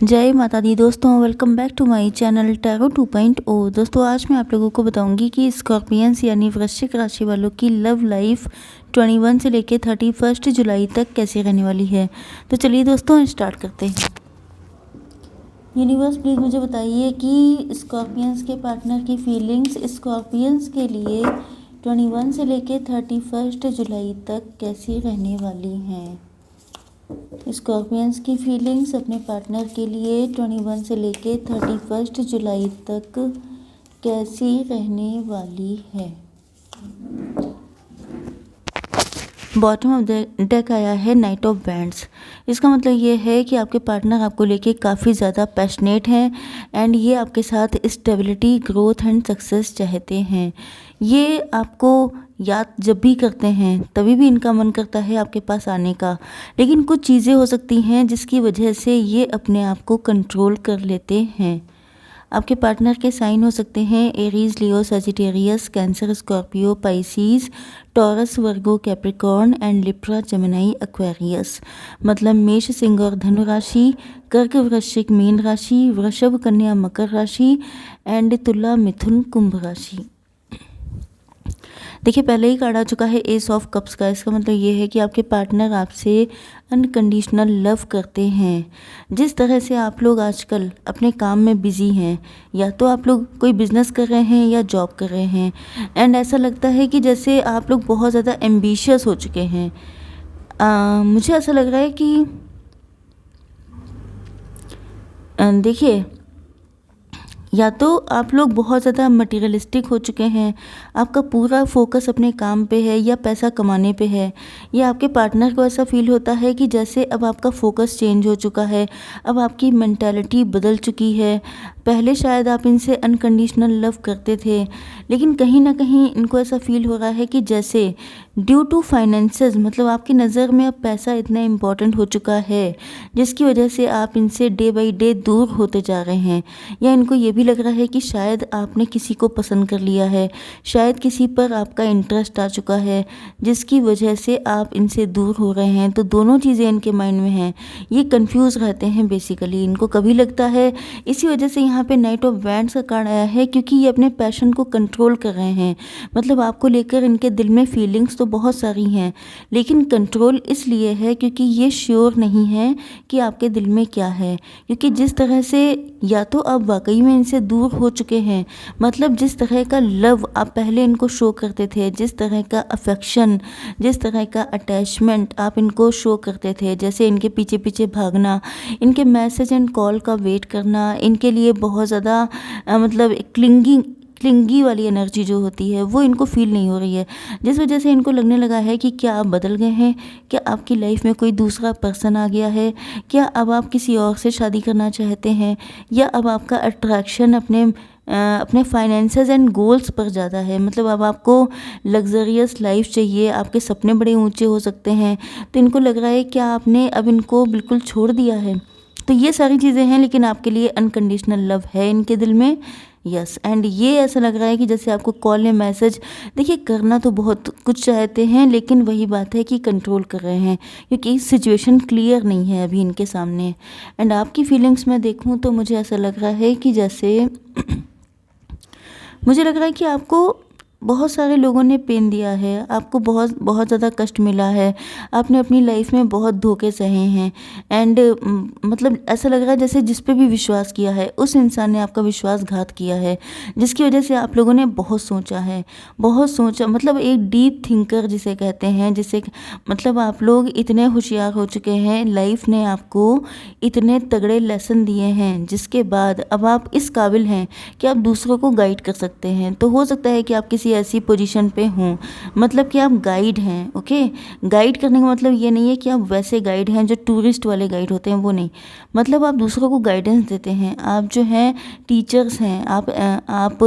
जय माता दी दोस्तों, welcome back to my channel tarot 2.0। दोस्तों आज मैं आप लोगों को बताऊंगी कि स्कॉर्पियंस यानी वृश्चिक राशि वालों की लव लाइफ 21 से लेकर 31 जुलाई तक कैसी रहने वाली है। तो चलिए दोस्तों स्टार्ट करते हैं। यूनिवर्स प्लीज़ मुझे बताइए कि स्कॉर्पियंस के पार्टनर की फीलिंग्स स्कॉर्पियंस के लिए 21 से लेकर 31 जुलाई तक कैसी रहने वाली हैं। स्कॉर्पियंस की फीलिंग्स अपने पार्टनर के लिए 21 से लेके 31 जुलाई तक कैसी रहने वाली है। बॉटम ऑफ द डेक आया है नाइट ऑफ बैंड्स। इसका मतलब ये है कि आपके पार्टनर आपको लेके काफ़ी ज़्यादा पैशनेट हैं एंड ये आपके साथ स्टेबिलिटी, ग्रोथ एंड सक्सेस चाहते हैं। ये आपको याद जब भी करते हैं तभी भी इनका मन करता है आपके पास आने का, लेकिन कुछ चीज़ें हो सकती हैं जिसकी वजह से ये अपने आप को कंट्रोल कर लेते हैं। आपके पार्टनर के साइन हो सकते हैं Aries, Leo, Sagittarius, cancer, Scorpio, Pisces, taurus, Virgo, Capricorn and Libra, Gemini, Aquarius. मतलब मेष, सिंह और धनु राशि, कर्क, वृश्चिक, मीन राशि, वृषभ, कन्या, मकर राशि एंड तुला, मिथुन, कुंभ राशि। देखिए पहले ही कार्ड आ चुका है एस ऑफ कप्स का। इसका मतलब ये है कि आपके पार्टनर आपसे अनकंडीशनल लव करते हैं। जिस तरह से आप लोग आजकल अपने काम में बिजी हैं, या तो आप लोग कोई बिजनेस कर रहे हैं या जॉब कर रहे हैं, एंड ऐसा लगता है कि जैसे आप लोग बहुत ज़्यादा एम्बिशियस हो चुके हैं। मुझे ऐसा लग रहा है कि देखिए या तो आप लोग बहुत ज़्यादा मटेरियलिस्टिक हो चुके हैं, आपका पूरा फोकस अपने काम पे है या पैसा कमाने पे है, या आपके पार्टनर को ऐसा फील होता है कि जैसे अब आपका फोकस चेंज हो चुका है, अब आपकी मेंटालिटी बदल चुकी है। पहले शायद आप इनसे अनकंडीशनल लव करते थे, लेकिन कहीं ना कहीं इनको ऐसा फील हो रहा है कि जैसे ड्यू टू फाइनेंसेस, मतलब आपकी नज़र में अब पैसा इतना इम्पॉर्टेंट हो चुका है जिसकी वजह से आप इनसे डे बाई डे दूर होते जा रहे हैं। या इनको ये भी लग रहा है कि शायद आपने किसी को पसंद कर लिया है, शायद किसी पर आपका इंटरेस्ट आ चुका है जिसकी वजह से आप इनसे दूर हो रहे हैं। तो दोनों चीज़ें इनके माइंड में हैं, ये कंफ्यूज रहते हैं बेसिकली। इनको कभी लगता है, इसी वजह से यहाँ पे नाइट ऑफ वैंड्स का कार्ड आया है, क्योंकि ये अपने पैशन को कंट्रोल कर रहे हैं। मतलब आपको लेकर इनके दिल में फीलिंग्स तो बहुत सारी हैं, लेकिन कंट्रोल इसलिए है क्योंकि ये श्योर नहीं है कि आपके दिल में क्या है। क्योंकि जिस तरह से या तो आप वाकई में इनसे दूर हो चुके हैं, मतलब जिस तरह का लव आप पहले इनको शो करते थे, जिस तरह का अफेक्शन, जिस तरह का अटैचमेंट आप इनको शो करते थे, जैसे इनके पीछे पीछे भागना, इनके मैसेज एंड कॉल का वेट करना, इनके लिए बहुत ज़्यादा मतलब क्लिंगी वाली एनर्जी जो होती है वो इनको फील नहीं हो रही है। जिस वजह से इनको लगने लगा है कि क्या आप बदल गए हैं, क्या आपकी लाइफ में कोई दूसरा पर्सन आ गया है, क्या अब आप किसी और से शादी करना चाहते हैं, या अब आपका अट्रैक्शन अपने फाइनेंसेस एंड गोल्स पर ज़्यादा है। मतलब अब आपको लग्जरियस लाइफ चाहिए, आपके सपने बड़े ऊंचे हो सकते हैं। तो इनको लग रहा है क्या आपने अब इनको बिल्कुल छोड़ दिया है। तो ये सारी चीज़ें हैं, लेकिन आपके लिए अनकंडीशनल लव है इनके दिल में। यस, एंड ये ऐसा लग रहा है कि जैसे आपको कॉल या मैसेज, देखिए करना तो बहुत कुछ चाहते हैं, लेकिन वही बात है कि कंट्रोल कर रहे हैं क्योंकि सिचुएशन क्लियर नहीं है अभी इनके सामने। एंड आपकी फीलिंग्स में देखूं तो मुझे ऐसा लग रहा है कि जैसे मुझे लग रहा है कि आपको बहुत सारे लोगों ने पेन दिया है, आपको बहुत बहुत ज़्यादा कष्ट मिला है, आपने अपनी लाइफ में बहुत धोखे सहे हैं। एंड मतलब ऐसा लग रहा है जैसे जिस पे भी विश्वास किया है उस इंसान ने आपका विश्वासघात किया है, जिसकी वजह से आप लोगों ने बहुत सोचा है, बहुत सोचा। मतलब एक डीप थिंकर जिसे कहते हैं, जिसे मतलब आप लोग इतने होशियार हो चुके हैं, लाइफ ने आपको इतने तगड़े लेसन दिए हैं जिसके बाद अब आप इस काबिल हैं कि आप दूसरों को गाइड कर सकते हैं। तो हो सकता है कि आप किसी ऐसी पोजीशन पे हों, मतलब कि आप गाइड हैं। ओके, गाइड करने का मतलब ये नहीं है कि आप वैसे गाइड हैं जो टूरिस्ट वाले गाइड होते हैं, वो नहीं। मतलब आप दूसरों को गाइडेंस देते हैं, आप जो हैं टीचर्स हैं, आप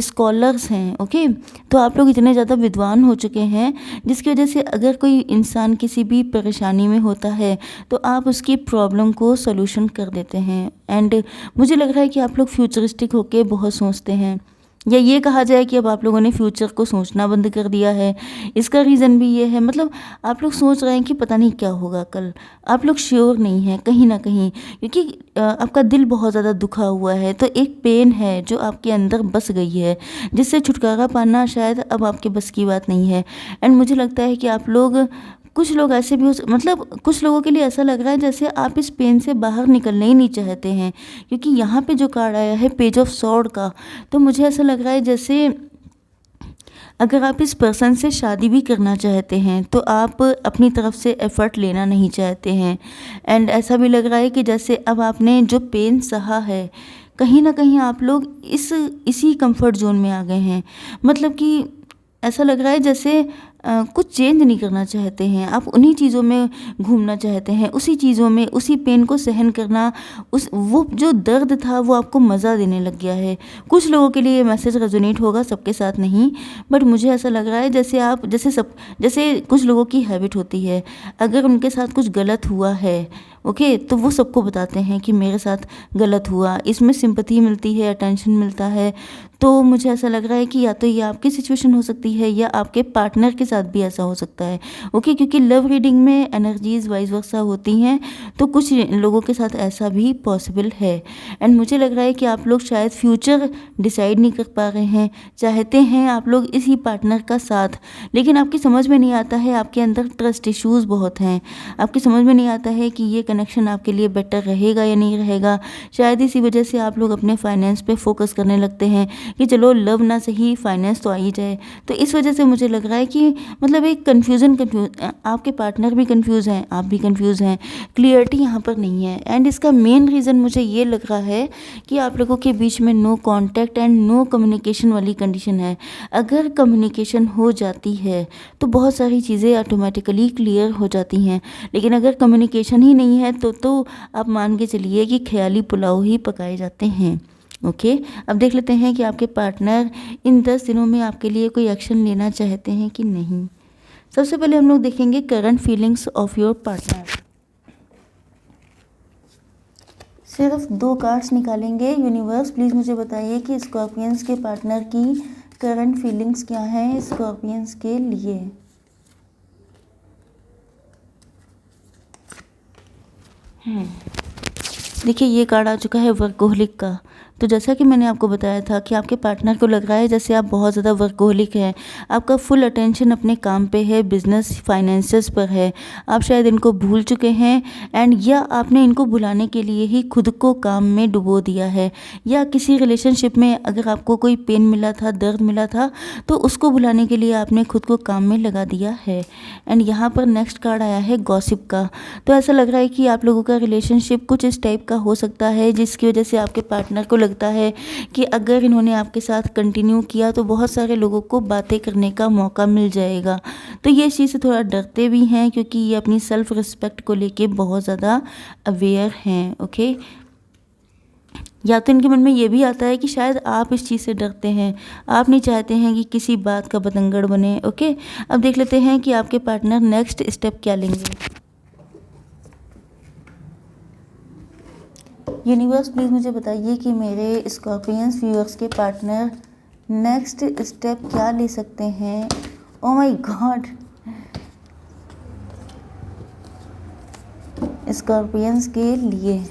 स्कॉलर्स हैं। ओके, तो आप लोग इतने ज़्यादा विद्वान हो चुके हैं जिसकी वजह से अगर कोई इंसान किसी भी परेशानी में होता है तो आप उसकी प्रॉब्लम को सॉल्यूशन कर देते हैं। एंड मुझे लग रहा है कि आप लोग फ्यूचरिस्टिक होके बहुत सोचते हैं। या ये कहा जाए कि अब आप लोगों ने फ्यूचर को सोचना बंद कर दिया है। इसका रीज़न भी ये है, मतलब आप लोग सोच रहे हैं कि पता नहीं क्या होगा कल। आप लोग श्योर नहीं हैं कहीं न कहीं, क्योंकि आपका दिल बहुत ज़्यादा दुखा हुआ है। तो एक पेन है जो आपके अंदर बस गई है, जिससे छुटकारा पाना शायद अब आपके बस की बात नहीं है। एंड मुझे लगता है कि आप लोग, कुछ लोग ऐसे भी मतलब कुछ लोगों के लिए ऐसा लग रहा है जैसे आप इस पेन से बाहर निकलना ही नहीं चाहते हैं, क्योंकि यहाँ पे जो कार्ड आया है पेज ऑफ सॉर्ड का, तो मुझे ऐसा लग रहा है जैसे अगर आप इस पर्सन से शादी भी करना चाहते हैं तो आप अपनी तरफ से एफ़र्ट लेना नहीं चाहते हैं। एंड ऐसा भी लग रहा है कि जैसे अब आपने जो पेन सहा है, कहीं ना कहीं आप लोग इसी कंफर्ट जोन में आ गए हैं। मतलब कि ऐसा लग रहा है जैसे कुछ चेंज नहीं करना चाहते हैं, आप उन्हीं चीज़ों में घूमना चाहते हैं, उसी चीज़ों में उसी पेन को सहन करना, उस वो जो दर्द था वो आपको मज़ा देने लग गया है। कुछ लोगों के लिए ये मैसेज रेजोनेट होगा, सबके साथ नहीं। बट मुझे ऐसा लग रहा है जैसे आप जैसे कुछ लोगों की हैबिट होती है, अगर उनके साथ कुछ गलत हुआ है, ओके, तो वो सबको बताते हैं कि मेरे साथ गलत हुआ। इसमें सिंपैथी मिलती है, अटेंशन मिलता है। तो मुझे ऐसा लग रहा है कि या तो ये आपकी सिचुएशन हो सकती है या आपके पार्टनर के साथ भी ऐसा हो सकता है, ओके, क्योंकि लव रीडिंग में एनर्जीज वाइस वर्सा होती हैं, तो कुछ लोगों के साथ ऐसा भी पॉसिबल है। एंड मुझे लग रहा है कि आप लोग शायद फ्यूचर डिसाइड नहीं कर पा रहे हैं, चाहते हैं आप लोग इसी पार्टनर का साथ, लेकिन आपकी समझ में नहीं आता है, आपके अंदर ट्रस्ट इश्यूज़ बहुत हैं। आपकी समझ में नहीं आता है कि ये कनेक्शन आपके लिए बेटर रहेगा या नहीं रहेगा। शायद इसी वजह से आप लोग अपने फाइनेंस पे फोकस करने लगते हैं कि चलो लव ना सही, फाइनेंस तो आ ही जाए। तो इस वजह से मुझे लग रहा है कि मतलब एक आपके पार्टनर भी कंफ्यूज हैं, आप भी कंफ्यूज हैं, क्लियरिटी यहाँ पर नहीं है। एंड इसका मेन रीज़न मुझे ये लग रहा है कि आप लोगों के बीच में no contact and no communication वाली कंडीशन है। अगर कम्युनिकेशन हो जाती है तो बहुत सारी चीज़ें ऑटोमेटिकली क्लियर हो जाती हैं, लेकिन अगर कम्युनिकेशन ही नहीं है तो आप मान के चलिए कि ख्याली पुलाव ही पकाए जाते हैं। ओके, अब देख लेते हैं कि आपके पार्टनर इन 10 दिनों में आपके लिए कोई एक्शन लेना चाहते हैं कि नहीं। सबसे पहले हम लोग देखेंगे current feelings of your partner. सिर्फ 2 कार्ड्स निकालेंगे। यूनिवर्स प्लीज़ मुझे बताइए कि स्कॉर्पियंस के पार्टनर की करंट फीलिंग्स क्या हैं स्कॉर्पियंस के लिए। देखिए, ये कार्ड आ चुका है वर्कोहलिक का। तो जैसा कि मैंने आपको बताया था कि आपके पार्टनर को लग रहा है जैसे आप बहुत ज़्यादा वर्कोहलिक हैं, आपका फुल अटेंशन अपने काम पे है, बिजनेस फाइनेंसेस पर है। आप शायद इनको भूल चुके हैं एंड या आपने इनको भुलाने के लिए ही खुद को काम में डुबो दिया है, या किसी रिलेशनशिप में अगर आपको कोई पेन मिला था, दर्द मिला था, तो उसको भुलाने के लिए आपने खुद को काम में लगा दिया है। एंड यहाँ पर नेक्स्ट कार्ड आया है गॉसिप का। तो ऐसा लग रहा है कि आप लोगों का रिलेशनशिप कुछ इस टाइप का हो सकता है जिसकी वजह से आपके पार्टनर को लगता है कि अगर इन्होंने आपके साथ कंटिन्यू किया तो बहुत सारे लोगों को बातें करने का मौका मिल जाएगा। तो ये इस चीज़ से थोड़ा डरते भी हैं, क्योंकि ये अपनी सेल्फ रिस्पेक्ट को लेके बहुत ज़्यादा अवेयर हैं। ओके, या तो इनके मन में ये भी आता है कि शायद आप इस चीज़ से डरते हैं, आप नहीं चाहते हैं कि किसी बात का बतंगड़ बने। ओके, अब देख लेते हैं कि आपके पार्टनर नेक्स्ट स्टेप क्या लेंगे। यूनिवर्स प्लीज़ मुझे बताइए कि मेरे स्कॉर्पियंस व्यूअर्स के पार्टनर नेक्स्ट स्टेप क्या ले सकते हैं। ओ माय गॉड, स्कॉर्पियंस के लिए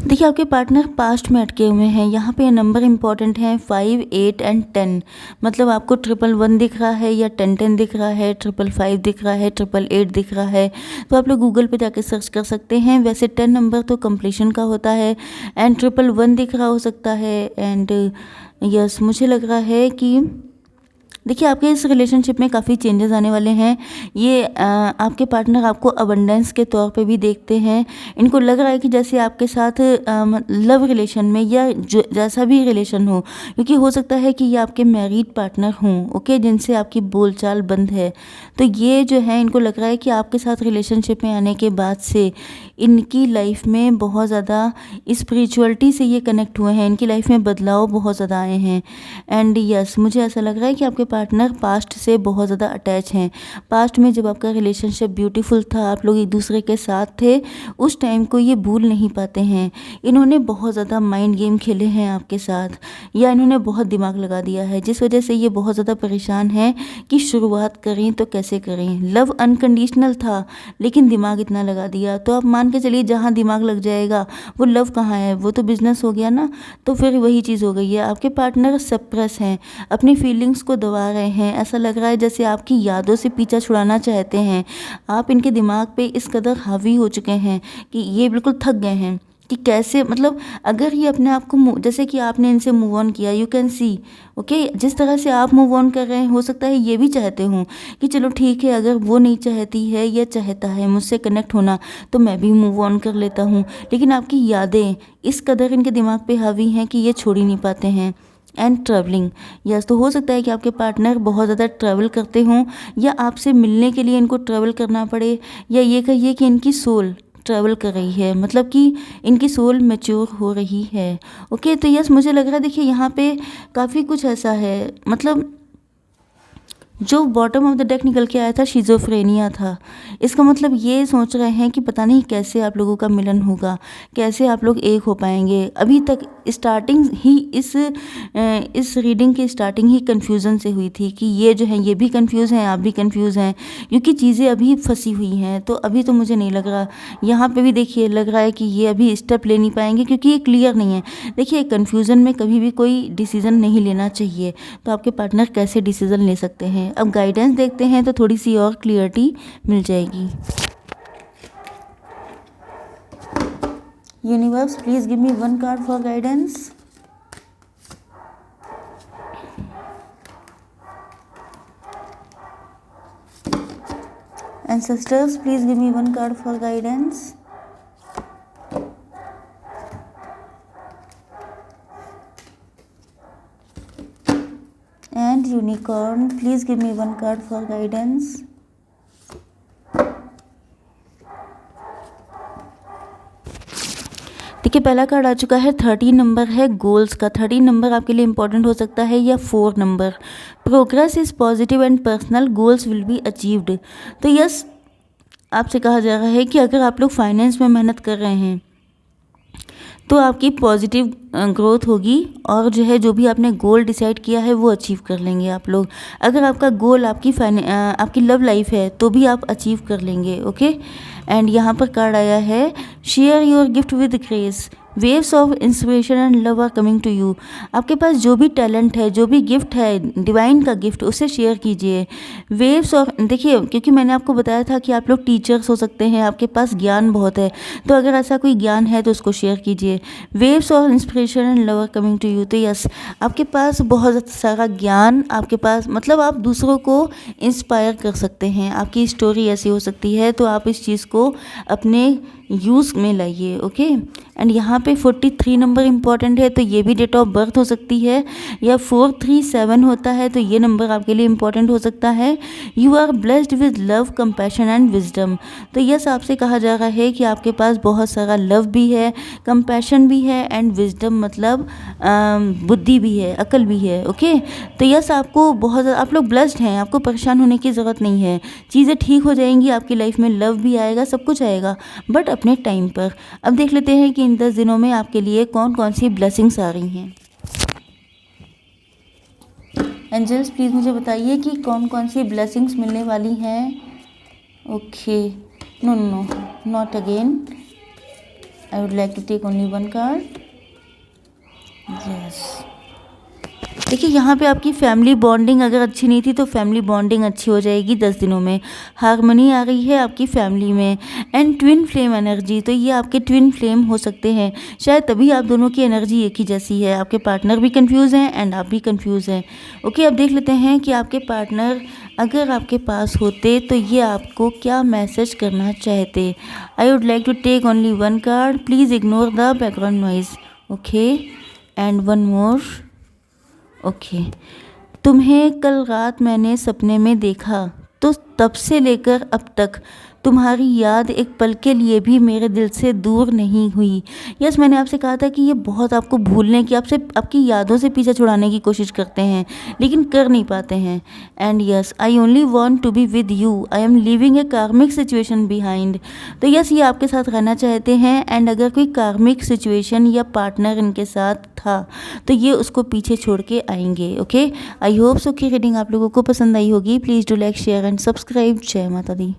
देखिए, आपके पार्टनर पास्ट में अटके हुए हैं। यहाँ पे नंबर इंपॉर्टेंट हैं 5, 8 एंड 10। मतलब आपको 111 दिख रहा है या 1010 दिख रहा है, 555 दिख रहा है, 888 दिख रहा है। तो आप लोग गूगल पे जाके सर्च कर सकते हैं। वैसे 10 नंबर तो कंप्लीशन का होता है एंड 111 दिख रहा हो सकता है। एंड यस, मुझे लग रहा है कि देखिए, आपके इस रिलेशनशिप में काफ़ी चेंजेस आने वाले हैं। ये आपके पार्टनर आपको अबंडेंस के तौर पे भी देखते हैं। इनको लग रहा है कि जैसे आपके साथ लव रिलेशन में या जो जैसा भी रिलेशन हो, क्योंकि हो सकता है कि ये आपके मैरिड पार्टनर हों, ओके, जिनसे आपकी बोलचाल बंद है। तो ये जो है, इनको लग रहा है कि आपके साथ रिलेशनशिप में आने के बाद से इनकी लाइफ में बहुत ज़्यादा स्पिरिचुअलिटी से ये कनेक्ट हुए हैं, इनकी लाइफ में बदलाव बहुत ज़्यादा आए हैं। एंड यस, मुझे ऐसा लग रहा है कि आपके पार्टनर पास्ट से बहुत ज़्यादा अटैच हैं। पास्ट में जब आपका रिलेशनशिप ब्यूटीफुल था, आप लोग एक दूसरे के साथ थे, उस टाइम को ये भूल नहीं पाते हैं। इन्होंने बहुत ज़्यादा माइंड गेम खेले हैं आपके साथ, या इन्होंने बहुत दिमाग लगा दिया है, जिस वजह से ये बहुत ज़्यादा परेशान हैं कि शुरुआत करें तो कैसे करें। लव अनकंडीशनल था लेकिन दिमाग इतना लगा दिया, तो आप मान के चलिए जहाँ दिमाग लग जाएगा वो लव कहाँ है, वो तो बिजनेस हो गया ना। तो फिर वही चीज़ हो गई है। आपके पार्टनर सप्रेस हैं, अपनी फीलिंग्स को दबा रहे हैं। ऐसा लग रहा है जैसे आपकी यादों से पीछा छुड़ाना चाहते हैं। आप इनके दिमाग पे इस कदर हावी हो चुके हैं कि ये बिल्कुल थक गए हैं कि कैसे, मतलब अगर ये अपने आप को जैसे कि आपने इनसे मूव ऑन किया, यू कैन सी ओके, जिस तरह से आप मूव ऑन कर रहे हैं, हो सकता है ये भी चाहते हों कि चलो ठीक है, अगर वो नहीं चाहती है या चाहता है मुझसे कनेक्ट होना तो मैं भी मूव ऑन कर लेता हूँ। लेकिन आपकी यादें इस कदर इनके दिमाग पे हावी हैं कि ये छोड़ ही नहीं पाते हैं। एंड ट्रैवलिंग, यस, तो हो सकता है कि आपके पार्टनर बहुत ज़्यादा ट्रैवल करते हों, या आपसे मिलने के लिए इनको ट्रैवल करना पड़े, या ये कहिए कि इनकी सोल ट्रैवल कर रही है, मतलब कि इनकी सोल मैच्योर हो रही है। ओके, तो यस, मुझे लग रहा है, देखिए यहाँ पे काफ़ी कुछ ऐसा है, मतलब जो बॉटम ऑफ द डेक निकल के आया था शिज़ोफ्रेनिया था। इसका मतलब ये सोच रहे हैं कि पता नहीं कैसे आप लोगों का मिलन होगा, कैसे आप लोग एक हो पाएंगे। अभी तक स्टार्टिंग ही इस रीडिंग की स्टार्टिंग ही कन्फ्यूज़न से हुई थी कि ये जो है ये भी कंफ्यूज हैं, आप भी कंफ्यूज हैं, क्योंकि चीज़ें अभी फंसी हुई हैं। तो अभी तो मुझे नहीं लग रहा, यहाँ पे भी देखिए लग रहा है कि ये अभी स्टेप ले नहीं पाएंगे क्योंकि ये क्लियर नहीं है। देखिए कन्फ्यूज़न में कभी भी कोई डिसीज़न नहीं लेना चाहिए, तो आपके पार्टनर कैसे डिसीज़न ले सकते हैं। अब गाइडेंस देखते हैं तो थोड़ी सी और क्लियरिटी मिल जाएगी। Universe, please give me one card for guidance. Ancestors, please give me one card for guidance. And unicorn, please give me one card for guidance. देखिए पहला कार्ड आ चुका है, 13 नंबर है गोल्स का। 13 नंबर आपके लिए इंपॉर्टेंट हो सकता है, या 4 number, progress is positive and personal goals will be achieved. तो यस, आपसे कहा जा रहा है कि अगर आप लोग फाइनेंस में मेहनत कर रहे हैं तो आपकी पॉजिटिव ग्रोथ होगी, और जो है जो भी आपने गोल डिसाइड किया है वो अचीव कर लेंगे आप लोग। अगर आपका गोल आपकी लव लाइफ है तो भी आप अचीव कर लेंगे। ओके, एंड यहाँ पर कार्ड आया है, share your gift with grace, waves of inspiration and love are coming to you. आपके पास जो भी टैलेंट है, जो भी गिफ्ट है, डिवाइन का गिफ्ट, उसे शेयर कीजिए। वेव्स ऑफ, देखिए क्योंकि मैंने आपको बताया था कि आप लोग टीचर्स हो सकते हैं, आपके पास ज्ञान बहुत है, तो अगर ऐसा कोई ज्ञान है तो उसको शेयर कीजिए। Waves of inspiration and love are coming to you, तो यस, आपके पास बहुत सारा ज्ञान, आपके पास मतलब आप दूसरों को इंस्पायर कर सकते हैं। आपकी स्टोरी ऐसी हो सकती है, तो आप इस चीज़ को अपने यूज़ में लाइए। ओके, एंड यहाँ पे 43 नंबर इंपॉर्टेंट है, तो ये भी डेट ऑफ बर्थ हो सकती है, या 437 होता है तो ये नंबर आपके लिए इंपॉर्टेंट हो सकता है। You are blessed with love, compassion and wisdom. तो यस, आपसे कहा जा रहा है कि आपके पास बहुत सारा लव भी है, कंपैशन भी है, एंड विजडम मतलब बुद्धि भी है, अकल भी है। ओके, तो यस, आपको बहुत आप लोग ब्लेस्ड हैं, आपको परेशान होने की ज़रूरत नहीं है। चीज़ें ठीक हो जाएंगी, आपकी लाइफ में लव भी आएगा, सब कुछ आएगा, बट अपने टाइम पर। अब देख लेते हैं कि इन 10 दिनों में आपके लिए कौन कौन सी ब्लेसिंग्स आ रही हैं। एंजल्स, प्लीज़ मुझे बताइए कि कौन कौन सी ब्लेसिंग्स मिलने वाली हैं। Okay, no no not again, I would like to take only one card. Yes, देखिए यहाँ पे आपकी फैमिली बॉन्डिंग अगर अच्छी नहीं थी तो फैमिली बॉन्डिंग अच्छी हो जाएगी 10 दिनों में। हारमनी आ रही है आपकी फैमिली में, एंड ट्विन फ्लेम एनर्जी, तो ये आपके ट्विन फ्लेम हो सकते हैं, शायद तभी आप दोनों की एनर्जी एक ही जैसी है। आपके पार्टनर भी कंफ्यूज हैं एंड आप भी कंफ्यूज हैं। ओके, अब देख लेते हैं कि आपके पार्टनर अगर आपके पास होते तो ये आपको क्या मैसेज करना चाहते। I would like to take only one card, please ignore the background noise. Okay, and one more. Okay, तुम्हें कल रात मैंने सपने में देखा, तो तब से लेकर अब तक तुम्हारी याद एक पल के लिए भी मेरे दिल से दूर नहीं हुई। यस, मैंने आपसे कहा था कि ये बहुत आपको भूलने की, आपसे आपकी यादों से पीछा छुड़ाने की कोशिश करते हैं लेकिन कर नहीं पाते हैं। And yes, I only want to be with you, I am living a karmic situation behind. तो यस, ये आपके साथ रहना चाहते हैं एंड अगर कोई कार्मिक सिचुएशन या पार्टनर इनके साथ था तो ये उसको पीछे छोड़ के आएंगे। ओके, आई होप सो कि रीडिंग आप लोगों को पसंद आई होगी। Please do like, share and subscribe. जय माता दी।